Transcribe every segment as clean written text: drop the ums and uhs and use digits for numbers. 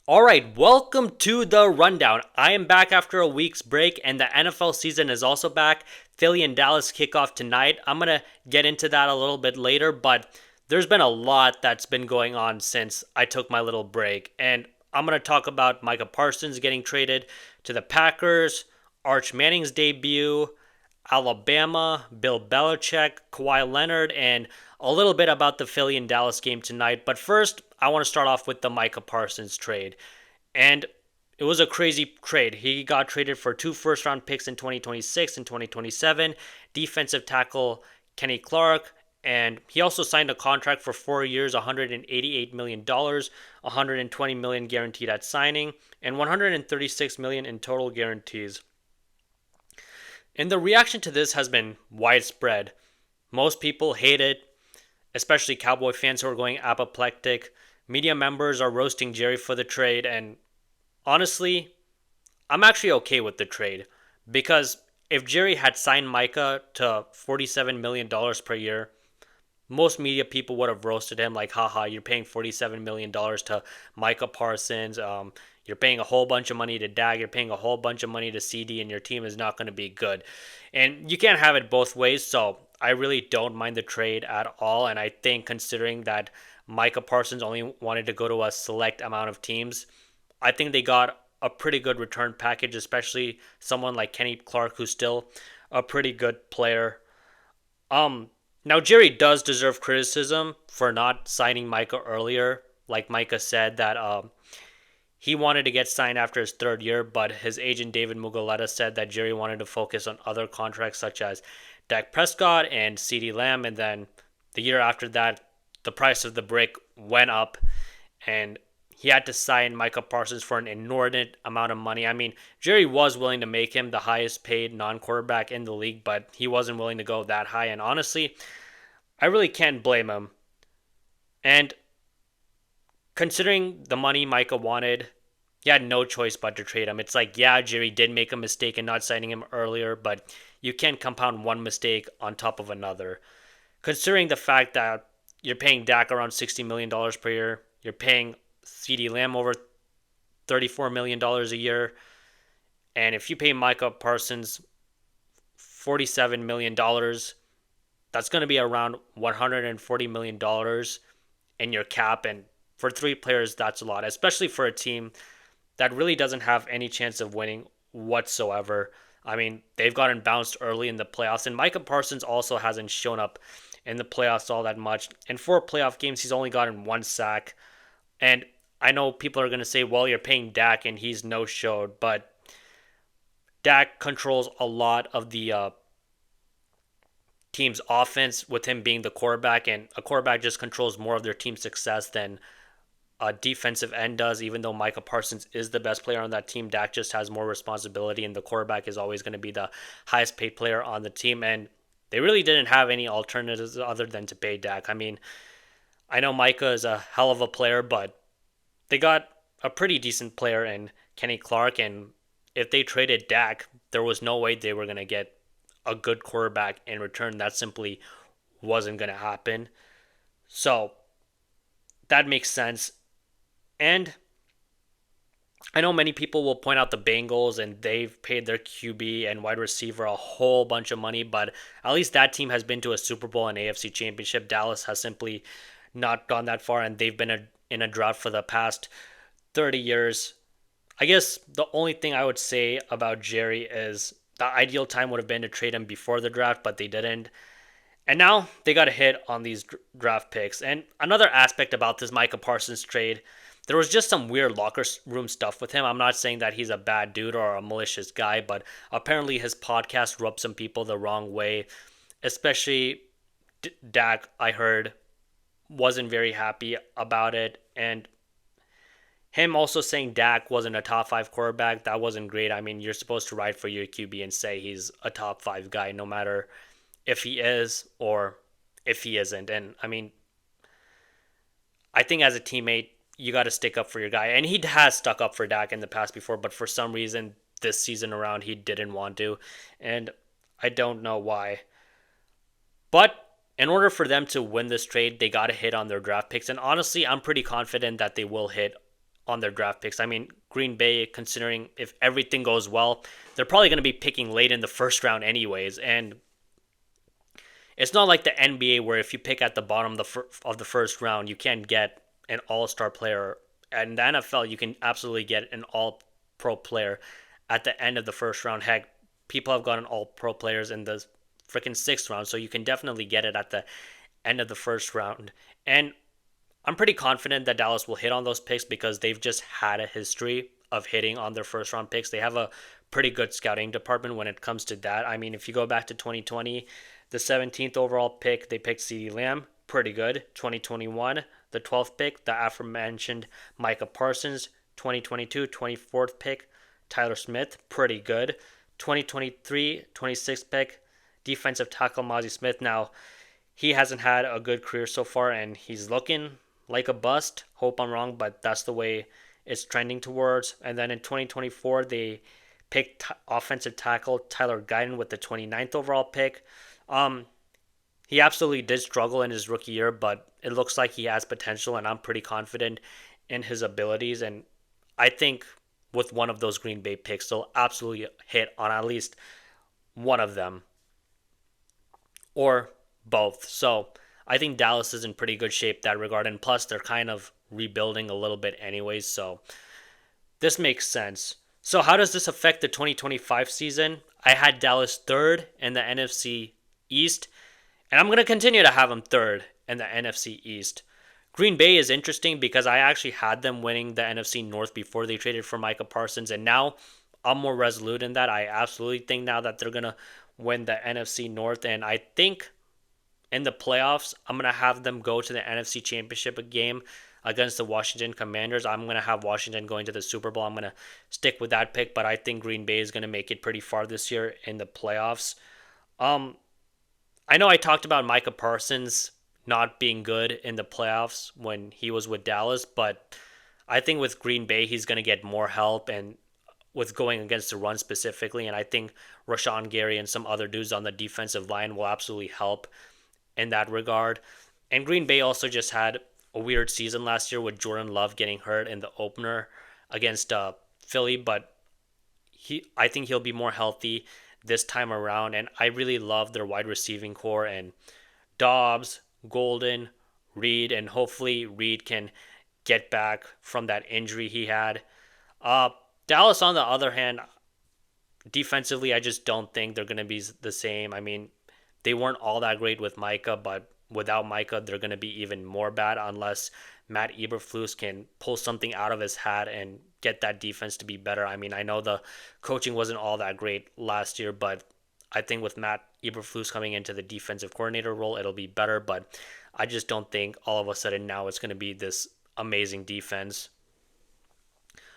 All right, welcome to the rundown. I am back after a week's break, and the NFL season is also back. Philly and Dallas kick off tonight. I'm going to get into that a little bit later, but there's been a lot that's been going on since I took my little break. And I'm going to talk about Micah Parsons getting traded to the Packers, Arch Manning's debut, Alabama, Bill Belichick, Kawhi Leonard, and a little bit about the Philly and Dallas game tonight. But first, I want to start off with the Micah Parsons trade. And it was a crazy trade. He got traded for 2 first-round picks in 2026 and 2027, defensive tackle Kenny Clark, and he also signed a contract for 4 years, $188 million, $120 million guaranteed at signing, and $136 million in total guarantees. And the reaction to this has been widespread. Most people hate it, especially Cowboy fans who are going apoplectic. Media members are roasting Jerry for the trade, and honestly, I'm actually okay with the trade because if Jerry had signed Micah to $47 million per year, most media people would have roasted him like, haha, you're paying $47 million to Micah Parsons. You're paying a whole bunch of money to Dak. You're paying a whole bunch of money to CD, and your team is not going to be good. And you can't have it both ways, so I really don't mind the trade at all. And I think considering that Micah Parsons only wanted to go to a select amount of teams, I think they got a pretty good return package, especially someone like Kenny Clark, who's still a pretty good player. Now Jerry does deserve criticism for not signing Micah earlier. Like Micah said that he wanted to get signed after his third year, but his agent David Mugoleta said that Jerry wanted to focus on other contracts such as Dak Prescott and CeeDee Lamb, and then the year after that, the price of the brick went up, and he had to sign Micah Parsons for an inordinate amount of money. I mean, Jerry was willing to make him the highest paid non-quarterback in the league, but he wasn't willing to go that high, and honestly, I really can't blame him. And considering the money Micah wanted, he had no choice but to trade him. It's like, yeah, Jerry did make a mistake in not signing him earlier, but you can't compound one mistake on top of another. Considering the fact that you're paying Dak around $60 million per year, you're paying CeeDee Lamb over $34 million a year, and if you pay Micah Parsons $47 million, that's going to be around $140 million in your cap, and for three players, that's a lot, especially for a team that really doesn't have any chance of winning whatsoever. I mean, they've gotten bounced early in the playoffs, and Micah Parsons also hasn't shown up in the playoffs all that much. In 4 playoff games, he's only gotten 1 sack. And I know people are going to say, well, you're paying Dak and he's no-showed, but Dak controls a lot of the team's offense with him being the quarterback, and a quarterback just controls more of their team's success than a defensive end does. Even though Micah Parsons is the best player on that team, Dak just has more responsibility, and the quarterback is always going to be the highest paid player on the team. And they really didn't have any alternatives other than to pay Dak. I mean, I know Micah is a hell of a player, but they got a pretty decent player in Kenny Clark, and if they traded Dak, there was no way they were going to get a good quarterback in return. That simply wasn't going to happen. So that makes sense. And I know many people will point out the Bengals and they've paid their QB and wide receiver a whole bunch of money, but at least that team has been to a Super Bowl and AFC Championship. Dallas has simply not gone that far, and they've been in a drought for the past 30 years. I guess the only thing I would say about Jerry is the ideal time would have been to trade him before the draft, but they didn't. And now they got a hit on these draft picks. And another aspect about this Micah Parsons trade, there was just some weird locker room stuff with him. I'm not saying that he's a bad dude or a malicious guy, but apparently his podcast rubbed some people the wrong way, especially Dak, I heard, wasn't very happy about it. And him also saying Dak wasn't a top 5 quarterback, that wasn't great. I mean, you're supposed to ride for your QB and say he's a top 5 guy, no matter if he is or if he isn't. And I mean, I think as a teammate, you got to stick up for your guy. And he has stuck up for Dak in the past before, but for some reason this season around, he didn't want to. And I don't know why. But in order for them to win this trade, they got to hit on their draft picks. And honestly, I'm pretty confident that they will hit on their draft picks. I mean, Green Bay, considering if everything goes well, they're probably going to be picking late in the first round anyways. And it's not like the NBA where if you pick at the bottom of the first round, you can't get an all-star player. And in the NFL, you can absolutely get an all-pro player at the end of the first round. Heck, people have gotten all-pro players in the freaking sixth round, so you can definitely get it at the end of the first round. And I'm pretty confident that Dallas will hit on those picks because they've just had a history of hitting on their first round picks. They have a pretty good scouting department when it comes to that. I mean, if you go back to 2020, the 17th overall pick, they picked CeeDee Lamb, pretty good. 2021, the 12th pick, the aforementioned Micah Parsons. 2022, 24th pick, Tyler Smith, pretty good. 2023, 26th pick, defensive tackle Mozzie Smith. Now, he hasn't had a good career so far, and he's looking like a bust. Hope I'm wrong, but that's the way it's trending towards. And then in 2024, they picked offensive tackle Tyler Guyton with the 29th overall pick. Um, he absolutely did struggle in his rookie year, but it looks like he has potential, and I'm pretty confident in his abilities. And I think with one of those Green Bay picks, they'll absolutely hit on at least one of them or both. So I think Dallas is in pretty good shape that regard, and plus they're kind of rebuilding a little bit anyways. So this makes sense. So how does this affect the 2025 season? I had Dallas third in the NFC East, and I'm going to continue to have them third in the NFC East. Green Bay is interesting because I actually had them winning the NFC North before they traded for Micah Parsons, and now I'm more resolute in that. I absolutely think now that they're going to win the NFC North, and I think in the playoffs, I'm going to have them go to the NFC Championship game against the Washington Commanders. I'm going to have Washington going to the Super Bowl. I'm going to stick with that pick, but I think Green Bay is going to make it pretty far this year in the playoffs. I know I talked about Micah Parsons not being good in the playoffs when he was with Dallas, but I think with Green Bay, he's going to get more help and with going against the run specifically. And I think Rashawn Gary and some other dudes on the defensive line will absolutely help in that regard. And Green Bay also just had a weird season last year with Jordan Love getting hurt in the opener against Philly, but I think he'll be more healthy this time around. And I really love their wide receiving core and Dobbs, Golden, Reed, and hopefully Reed can get back from that injury he had. Dallas, on the other hand, defensively, I just don't think they're going to be the same. I mean, they weren't all that great with Micah, but without Micah, they're going to be even more bad unless Matt Eberflus can pull something out of his hat and get that defense to be better. I mean, I know the coaching wasn't all that great last year, but I think with Matt Eberflus coming into the defensive coordinator role, it'll be better. But I just don't think all of a sudden now it's going to be this amazing defense.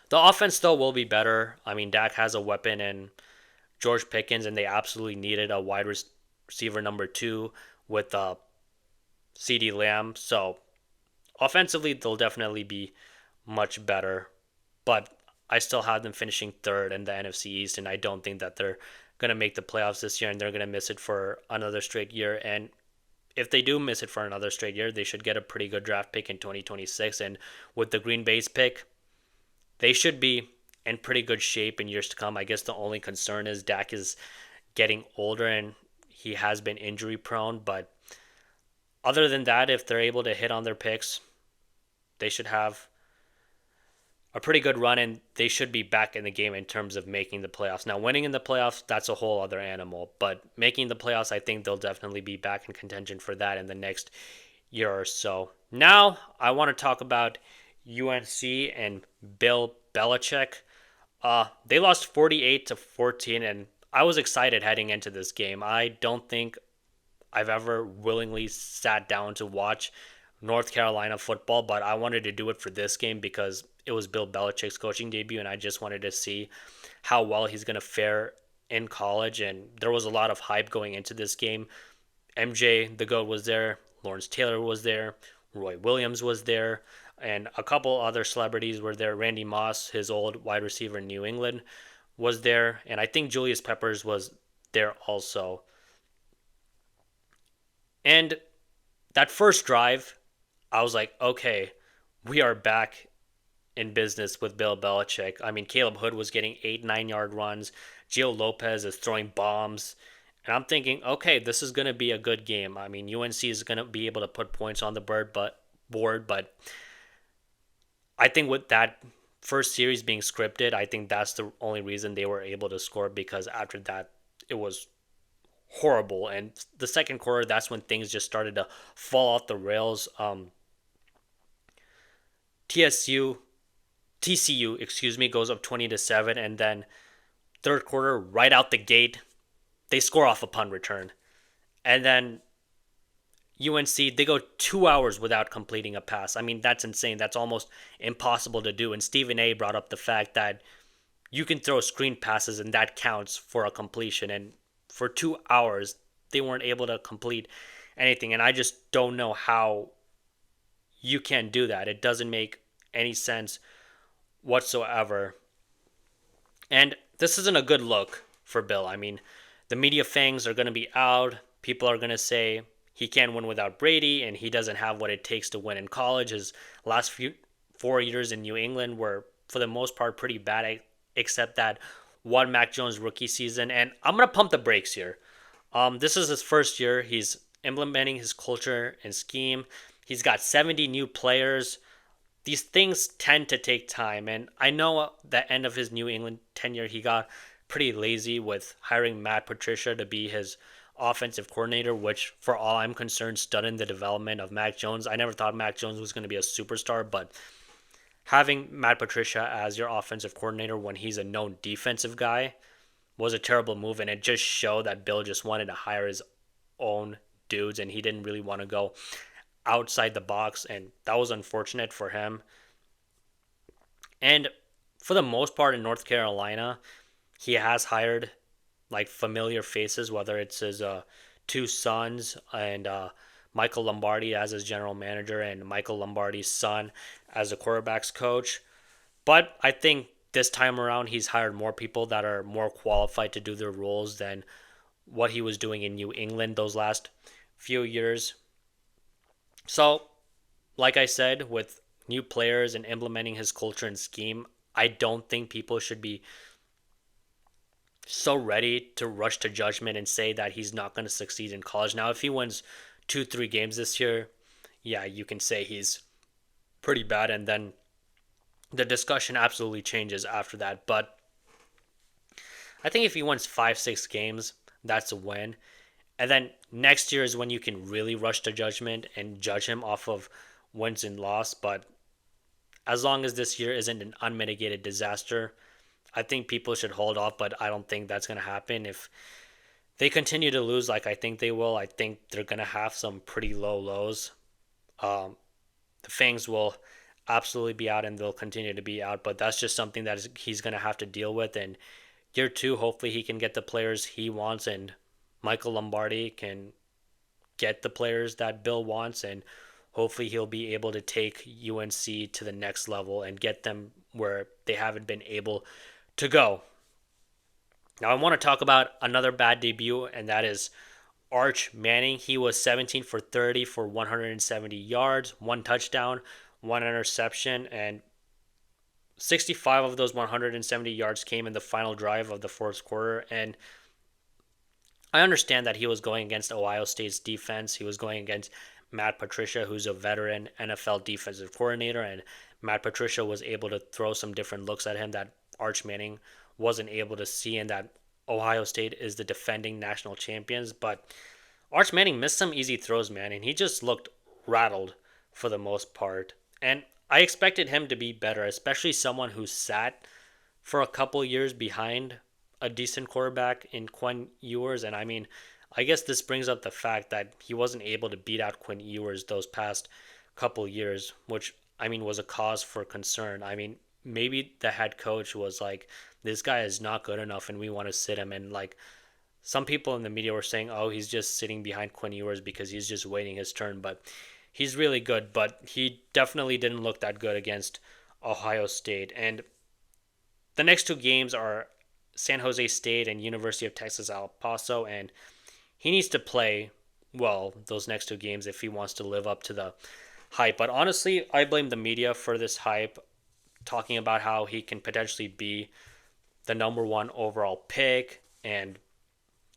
The offense, though, will be better. I mean, Dak has a weapon in George Pickens, and they absolutely needed a wide receiver number two with CeeDee Lamb. So offensively, they'll definitely be much better. But I still have them finishing third in the NFC East, and I don't think that they're going to make the playoffs this year, and they're going to miss it for another straight year. And if they do miss it for another straight year, they should get a pretty good draft pick in 2026. And with the Green Bay's pick, they should be in pretty good shape in years to come. I guess the only concern is Dak is getting older and he has been injury prone. But other than that, if they're able to hit on their picks, they should have a pretty good run and they should be back in the game in terms of making the playoffs. Now, winning in the playoffs, that's a whole other animal. But making the playoffs, I think they'll definitely be back in contention for that in the next year or so. Now, I want to talk about UNC and Bill Belichick. They lost 48-14, and I was excited heading into this game. I don't think I've ever willingly sat down to watch North Carolina football, but I wanted to do it for this game because it was Bill Belichick's coaching debut, and I just wanted to see how well he's going to fare in college. And there was a lot of hype going into this game. MJ, the GOAT, was there. Lawrence Taylor was there. Roy Williams was there. And a couple other celebrities were there. Randy Moss, his old wide receiver in New England, was there. And I think Julius Peppers was there also. And that first drive, I was like, okay, we are back in business with Bill Belichick. I mean, Caleb Hood was getting 8, 9 yard runs. Gio Lopez is throwing bombs. And I'm thinking, okay, this is going to be a good game. I mean, UNC is going to be able to put points on the board, but I think with that first series being scripted, I think that's the only reason they were able to score because after that, it was horrible. And the second quarter, that's when things just started to fall off the rails. TSU, TCU, excuse me, goes up 20-7, and then third quarter, right out the gate, they score off a punt return, and then UNC, they go 2 hours without completing a pass. I mean, that's insane. That's almost impossible to do. And Stephen A brought up the fact that you can throw screen passes and that counts for a completion. And for 2 hours, they weren't able to complete anything. And I just don't know how you can do that. It doesn't make any sense whatsoever. And this isn't a good look for Bill. I mean, the media fangs are going to be out. People are going to say he can't win without Brady, and he doesn't have what it takes to win in college. His last 4 years in New England were, for the most part, pretty bad, except that one Mac Jones rookie season. And I'm going to pump the brakes here. This is his first year. He's implementing his culture and scheme. He's got 70 new players. These things tend to take time. And I know at the end of his New England tenure, he got pretty lazy with hiring Matt Patricia to be his offensive coordinator, which, for all I'm concerned, stood in the development of Mac Jones. I never thought Mac Jones was going to be a superstar, but having Matt Patricia as your offensive coordinator when he's a known defensive guy was a terrible move, and it just showed that Bill just wanted to hire his own dudes, and he didn't really want to go outside the box, and that was unfortunate for him. And for the most part in North Carolina, he has hired like familiar faces, whether it's his two sons and Michael Lombardi as his general manager and Michael Lombardi's son as a quarterback's coach. But I think this time around he's hired more people that are more qualified to do their roles than what he was doing in New England those last few years. So, like I said, with new players and implementing his culture and scheme, I don't think people should be so ready to rush to judgment and say that he's not going to succeed in college. Now, if he wins 2, 3 games this year, yeah, you can say he's pretty bad, and then the discussion absolutely changes after that. But I think if he wins 5, 6 games, that's a win. And then next year is when you can really rush to judgment and judge him off of wins and loss. But as long as this year isn't an unmitigated disaster, I think people should hold off, but I don't think that's going to happen. If they continue to lose like I think they will, I think they're going to have some pretty low lows. The Fangs will absolutely be out and they'll continue to be out, but that's just something that he's going to have to deal with. And year two, hopefully he can get the players he wants and Michael Lombardi can get the players that Bill wants, and hopefully he'll be able to take UNC to the next level and get them where they haven't been able to go. Now I want to talk about another bad debut, and that is Arch Manning. He was 17 for 30 for 170 yards, one touchdown, one interception, and 65 of those 170 yards came in the final drive of the fourth quarter. And I understand that he was going against Ohio State's defense. He was going against Matt Patricia, who's a veteran NFL defensive coordinator, and Matt Patricia was able to throw some different looks at him that Arch Manning wasn't able to see, and that Ohio State is the defending national champions. But Arch Manning missed some easy throws, man, and he just looked rattled for the most part. And I expected him to be better, especially someone who sat for a couple years behind a decent quarterback in Quinn Ewers. And I mean, I guess this brings up the fact that he wasn't able to beat out Quinn Ewers those past couple years, which I mean was a cause for concern. I mean, maybe the head coach was like, this guy is not good enough and we want to sit him. And like some people in the media were saying, oh, he's just sitting behind Quinn Ewers because he's just waiting his turn. But he's really good, but he definitely didn't look that good against Ohio State. And the next two games are San Jose State and University of Texas El Paso, and he needs to play well those next two games if he wants to live up to the hype. But honestly, I blame the media for this hype. talking about how he can potentially be the number one overall pick and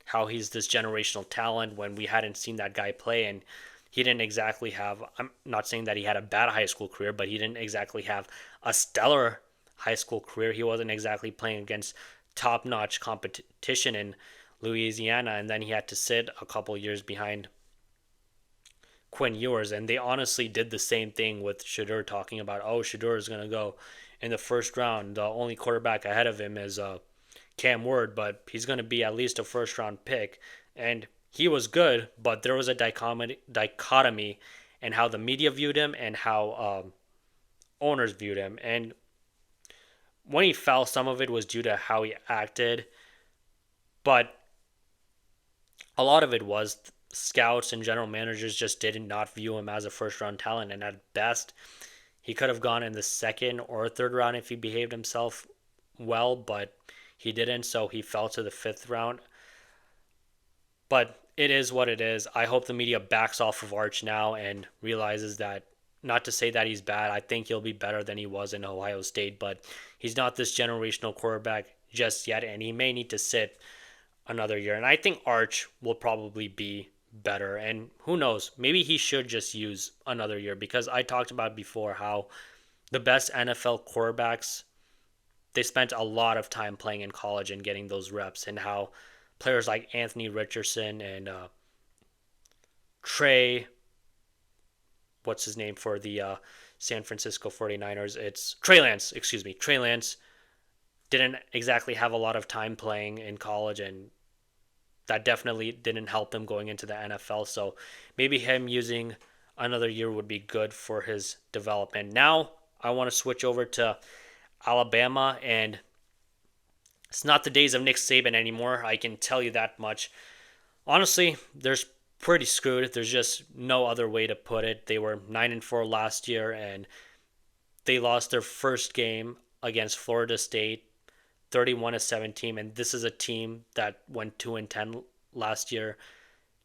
how he's this generational talent when we hadn't seen that guy play. And he didn't exactly have, I'm not saying that he had a bad high school career, but he didn't exactly have a stellar high school career. He wasn't exactly playing against top notch competition in Louisiana. And then he had to sit a couple years behind Quinn Ewers. And they honestly did the same thing with Shedeur, talking about, oh, Shedeur is going to go in the first round. The only quarterback ahead of him is Cam Ward, but he's going to be at least a first round pick. And he was good, but there was a dichotomy in how the media viewed him and how owners viewed him. And when he fell, some of it was due to how he acted, but a lot of it was scouts and general managers just did not view him as a first round talent. And at best, he could have gone in the second or third round if he behaved himself well, but he didn't, so he fell to the fifth round. But it is what it is. I hope the media backs off of Arch now and realizes that, not to say that he's bad, I think he'll be better than he was in Ohio State, but he's not this generational quarterback just yet, and he may need to sit another year. And I think Arch will probably be better. And who knows, maybe he should just use another year, because I talked about before how the best NFL quarterbacks, they spent a lot of time playing in college and getting those reps, and how players like Anthony Richardson and Trey, what's his name for the San Francisco 49ers? It's Trey Lance, excuse me. Trey Lance didn't exactly have a lot of time playing in college, and that definitely didn't help him going into the NFL. So maybe him using another year would be good for his development. Now I want to switch over to Alabama, and it's not the days of Nick Saban anymore. I can tell you that much. Honestly, they're pretty screwed. There's just no other way to put it. They were 9-4 last year, and they lost their first game against Florida State, 31-17. And this is a team that went 2-10 last year.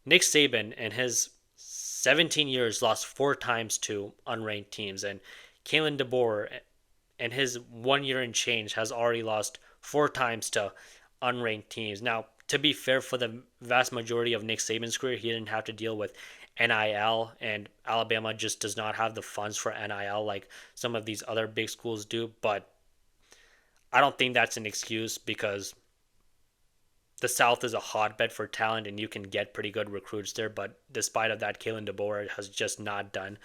Nick Saban in his 17 years lost 4 times to unranked teams, and Kalen DeBoer in his 1 year and change has already lost 4 times to unranked teams. Now, to be fair, for the vast majority of Nick Saban's career, he didn't have to deal with NIL, and Alabama just does not have the funds for NIL like some of these other big schools do. But I don't think that's an excuse, because the South is a hotbed for talent and you can get pretty good recruits there. But despite of that, Kalen DeBoer has just not done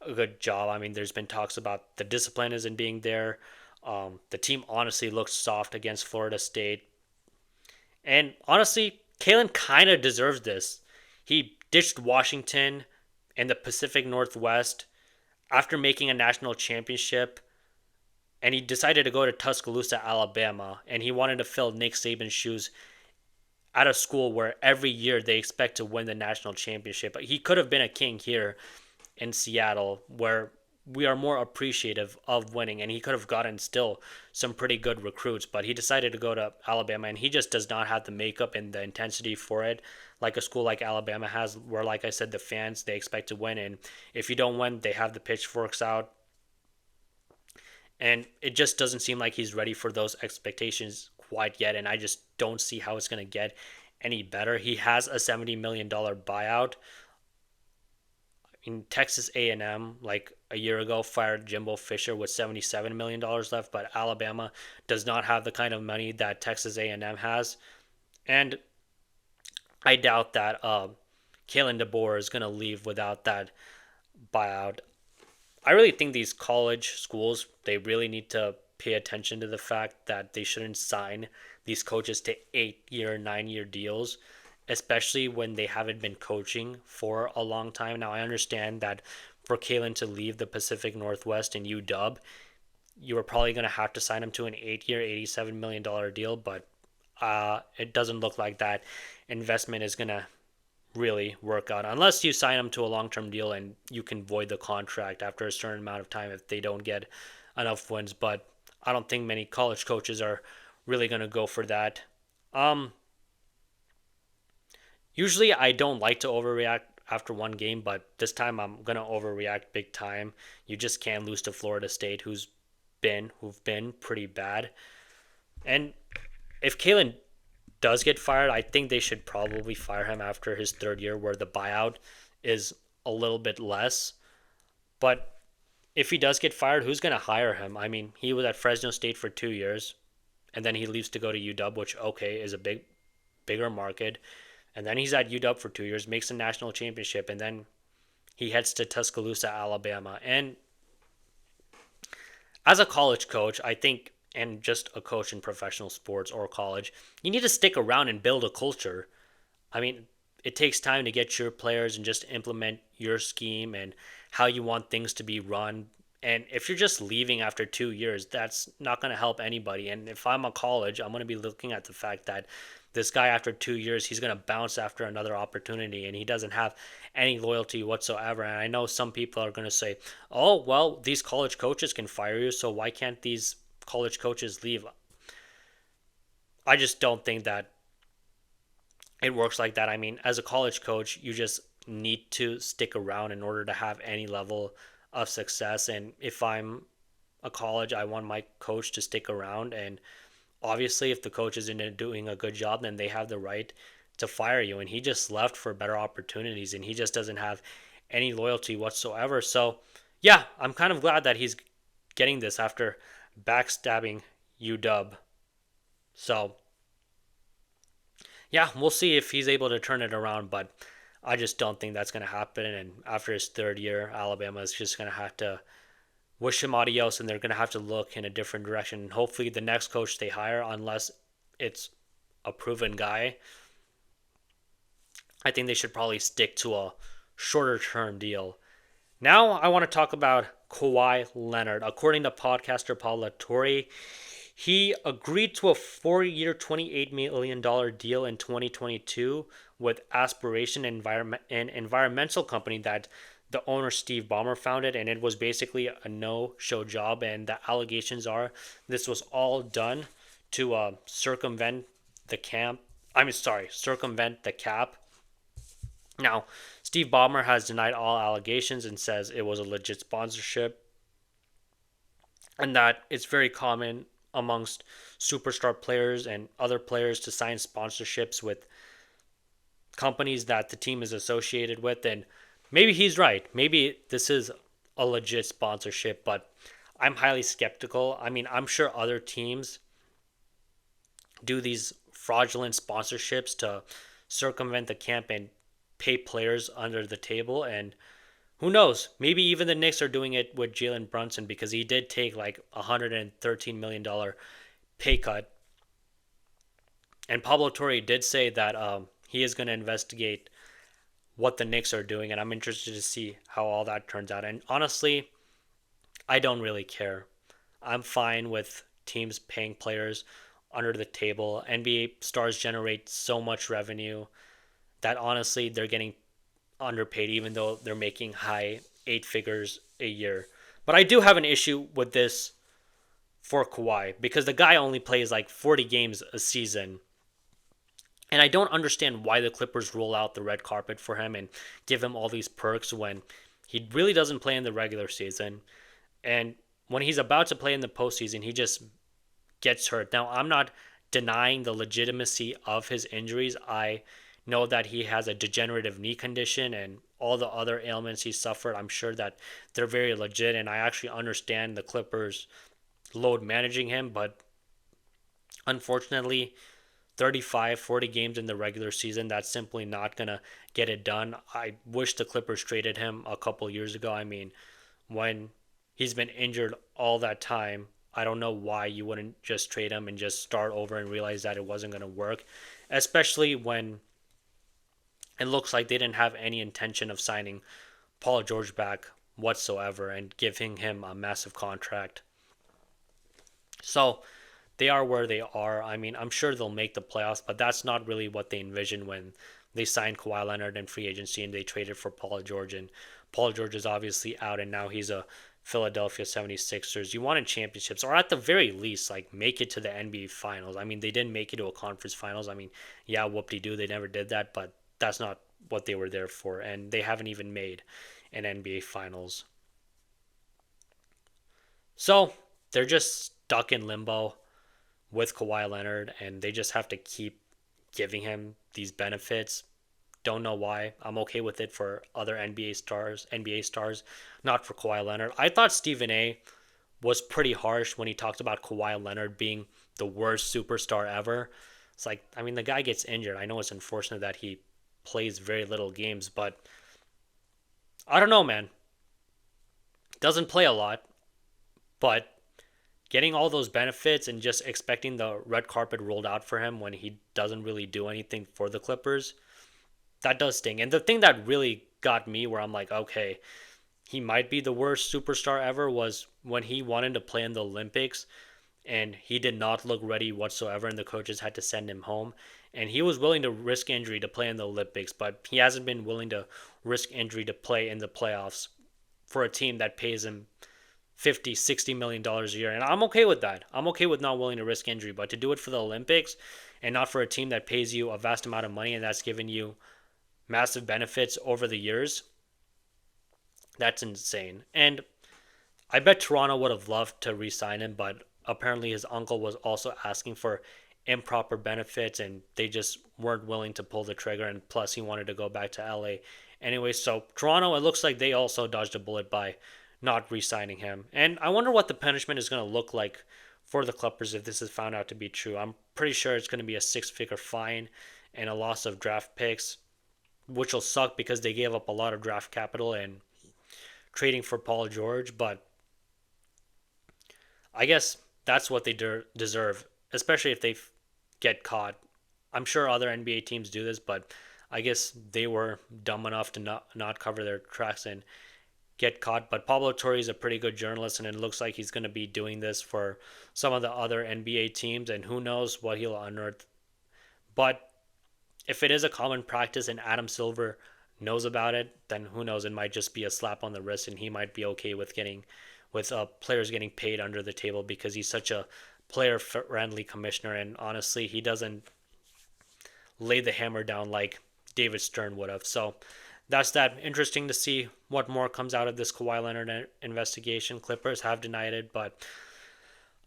a good job. I mean, there's been talks about the discipline isn't being there. The team honestly looked soft against Florida State. And honestly, Kalen kind of deserves this. He ditched Washington and the Pacific Northwest after making a national championship, and he decided to go to Tuscaloosa, Alabama, and he wanted to fill Nick Saban's shoes at a school where every year they expect to win the national championship. But he could have been a king here in Seattle, where we are more appreciative of winning, and he could have gotten still some pretty good recruits, but he decided to go to Alabama, and he just does not have the makeup and the intensity for it like a school like Alabama has, where, like I said, the fans, they expect to win, and if you don't win, they have the pitchforks out. And it just doesn't seem like he's ready for those expectations quite yet, and I just don't see how it's going to get any better. He has a $70 million buyout. In Texas A&M, like a year ago, fired Jimbo Fisher with $77 million left, but Alabama does not have the kind of money that Texas A&M has. And I doubt that Kalen DeBoer is going to leave without that buyout. I really think these college schools, they really need to pay attention to the fact that they shouldn't sign these coaches to 8-year, 9-year deals, especially when they haven't been coaching for a long time. Now, I understand that for Kalen to leave the Pacific Northwest and UW, you were probably going to have to sign him to an 8-year, $87 million deal, but it doesn't look like that investment is going to really work out unless you sign him to a long-term deal and you can void the contract after a certain amount of time if they don't get enough wins. But I don't think many college coaches are really going to go for that. Usually I don't like to overreact after one game, but this time I'm going to overreact big time. You just can't lose to Florida State, who's who've been pretty bad. And if Kalen does get fired, I think they should probably fire him after his third year, where the buyout is a little bit less. But if he does get fired, who's going to hire him? I mean, he was at Fresno State for 2 years, and then he leaves to go to UW, which okay is a bigger market. And then he's at UW for 2 years, makes a national championship, and then he heads to Tuscaloosa, Alabama. And as a college coach, I think, and just a coach in professional sports or college, you need to stick around and build a culture. I mean, it takes time to get your players and just implement your scheme and how you want things to be run. And if you're just leaving after 2 years, that's not going to help anybody. And if I'm a college, I'm going to be looking at the fact that this guy, after 2 years, he's going to bounce after another opportunity and he doesn't have any loyalty whatsoever. And I know some people are going to say, oh, well, these college coaches can fire you, so why can't these college coaches leave? I just don't think that it works like that. I mean, as a college coach, you just need to stick around in order to have any level of success. And if I'm a college, I want my coach to stick around. And obviously, if the coach isn't doing a good job, then they have the right to fire you. And he just left for better opportunities, and he just doesn't have any loyalty whatsoever. So, yeah, I'm kind of glad that he's getting this after backstabbing UW. So, yeah, we'll see if he's able to turn it around, but I just don't think that's going to happen. And after his third year, Alabama is just going to have to wish him adios, and they're going to have to look in a different direction. And hopefully, the next coach they hire, unless it's a proven guy, I think they should probably stick to a shorter term deal. Now, I want to talk about Kawhi Leonard. According to podcaster Paul Latore, he agreed to a 4-year, $28 million deal in 2022 with Aspiration an environmental company that the owner Steve Ballmer founded, and it was basically a no-show job. And the allegations are this was all done to circumvent the camp. Circumvent the cap. Now, Steve Ballmer has denied all allegations and says it was a legit sponsorship, and that it's very common amongst superstar players and other players to sign sponsorships with companies that the team is associated with. And maybe he's right. Maybe this is a legit sponsorship, but I'm highly skeptical. I mean, I'm sure other teams do these fraudulent sponsorships to circumvent the camp and pay players under the table. And who knows? Maybe even the Knicks are doing it with Jalen Brunson, because he did take like $113 million pay cut. And Pablo Torre did say that he is going to investigate what the Knicks are doing, and I'm interested to see how all that turns out. And honestly, I don't really care. I'm fine with teams paying players under the table. NBA stars generate so much revenue that honestly they're getting underpaid, even though they're making high 8 figures a year. But I do have an issue with this for Kawhi, because the guy only plays like 40 games a season. And I don't understand why the Clippers roll out the red carpet for him and give him all these perks when he really doesn't play in the regular season. And when he's about to play in the postseason, he just gets hurt. Now, I'm not denying the legitimacy of his injuries. I know that he has a degenerative knee condition and all the other ailments he suffered. I'm sure that they're very legit, and I actually understand the Clippers load managing him, but unfortunately, 35, 40 games in the regular season, that's simply not going to get it done. I wish the Clippers traded him a couple years ago. I mean, when he's been injured all that time, I don't know why you wouldn't just trade him and just start over and realize that it wasn't going to work, especially when it looks like they didn't have any intention of signing Paul George back whatsoever and giving him a massive contract. So they are where they are. I mean, I'm sure they'll make the playoffs, but that's not really what they envisioned when they signed Kawhi Leonard in free agency and they traded for Paul George. And Paul George is obviously out, and now he's a Philadelphia 76ers. You wanted championships, or at the very least, like, make it to the NBA Finals. I mean, they didn't make it to a conference finals. I mean, yeah, whoop-de-doo, they never did that, but that's not what they were there for, and they haven't even made an NBA Finals. So, they're just stuck in limbo with Kawhi Leonard, and they just have to keep giving him these benefits. Don't know why. I'm okay with it for other NBA stars, not for Kawhi Leonard. I thought Stephen A was pretty harsh when he talked about Kawhi Leonard being the worst superstar ever. It's like, I mean, the guy gets injured. I know it's unfortunate that he plays very little games, but I don't know, man. Doesn't play a lot, but getting all those benefits and just expecting the red carpet rolled out for him when he doesn't really do anything for the Clippers, that does sting. And the thing that really got me where I'm like, okay, he might be the worst superstar ever was when he wanted to play in the Olympics and he did not look ready whatsoever and the coaches had to send him home. And he was willing to risk injury to play in the Olympics, but he hasn't been willing to risk injury to play in the playoffs for a team that pays him 50, $60 million a year. And I'm okay with that. I'm okay with not willing to risk injury, but to do it for the Olympics and not for a team that pays you a vast amount of money and that's given you massive benefits over the years, that's insane. And I bet Toronto would have loved to re-sign him, but apparently his uncle was also asking for improper benefits and they just weren't willing to pull the trigger, and plus he wanted to go back to LA anyway. So Toronto, it looks like they also dodged a bullet by not re-signing him. And I wonder what the punishment is going to look like for the Clippers if this is found out to be true. I'm pretty sure it's going to be a six-figure fine and a loss of draft picks, which will suck because they gave up a lot of draft capital and trading for Paul George, but I guess that's what they deserve, especially if they get caught. I'm sure other NBA teams do this, but I guess they were dumb enough to not cover their tracks and get caught. But Pablo Torre is a pretty good journalist, and it looks like he's going to be doing this for some of the other NBA teams, and who knows what he'll unearth. But if it is a common practice and Adam Silver knows about it, then who knows? It might just be a slap on the wrist, and he might be okay with players getting paid under the table because he's such a player-friendly commissioner. And honestly, he doesn't lay the hammer down like David Stern would have. So that's that. Interesting to see what more comes out of this Kawhi Leonard investigation. Clippers have denied it, but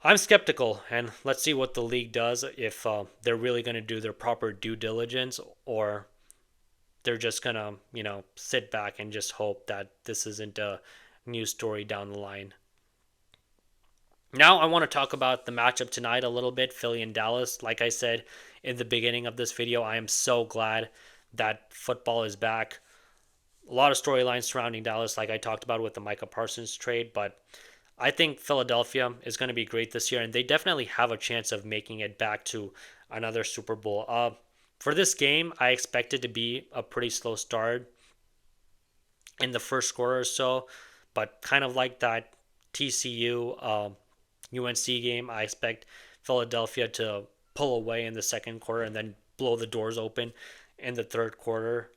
I'm skeptical, and let's see what the league does if they're really going to do their proper due diligence, or they're just going to, sit back and just hope that this isn't a news story down the line. Now I want to talk about the matchup tonight a little bit, Philly and Dallas. Like I said in the beginning of this video, I am so glad that football is back. A lot of storylines surrounding Dallas, like I talked about with the Micah Parsons trade, but I think Philadelphia is going to be great this year, and they definitely have a chance of making it back to another Super Bowl. For this game, I expect it to be a pretty slow start in the first quarter or so, but kind of like that TCU UNC game, I expect Philadelphia to pull away in the second quarter and then blow the doors open in the third quarter.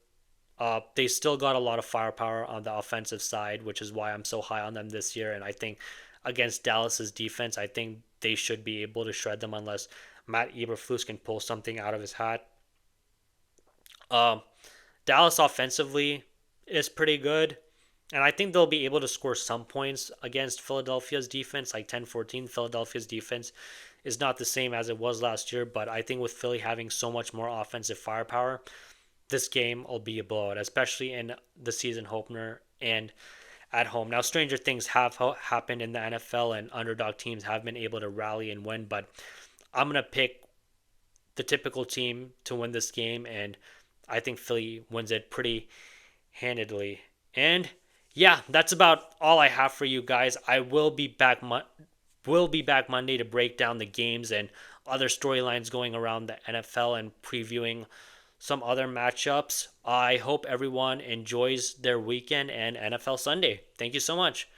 They still got a lot of firepower on the offensive side, which is why I'm so high on them this year. And I think against Dallas's defense, I think they should be able to shred them unless Matt Eberflus can pull something out of his hat. Dallas offensively is pretty good, and I think they'll be able to score some points against Philadelphia's defense, like 10-14. Philadelphia's defense is not the same as it was last year, but I think with Philly having so much more offensive firepower, this game will be a blowout, especially in the season opener and at home. Now, stranger things have happened in the NFL, and underdog teams have been able to rally and win, but I'm going to pick the typical team to win this game, and I think Philly wins it pretty handedly. And yeah, that's about all I have for you guys. I will be back Monday to break down the games and other storylines going around the NFL and previewing some other matchups. I hope everyone enjoys their weekend and NFL Sunday. Thank you so much.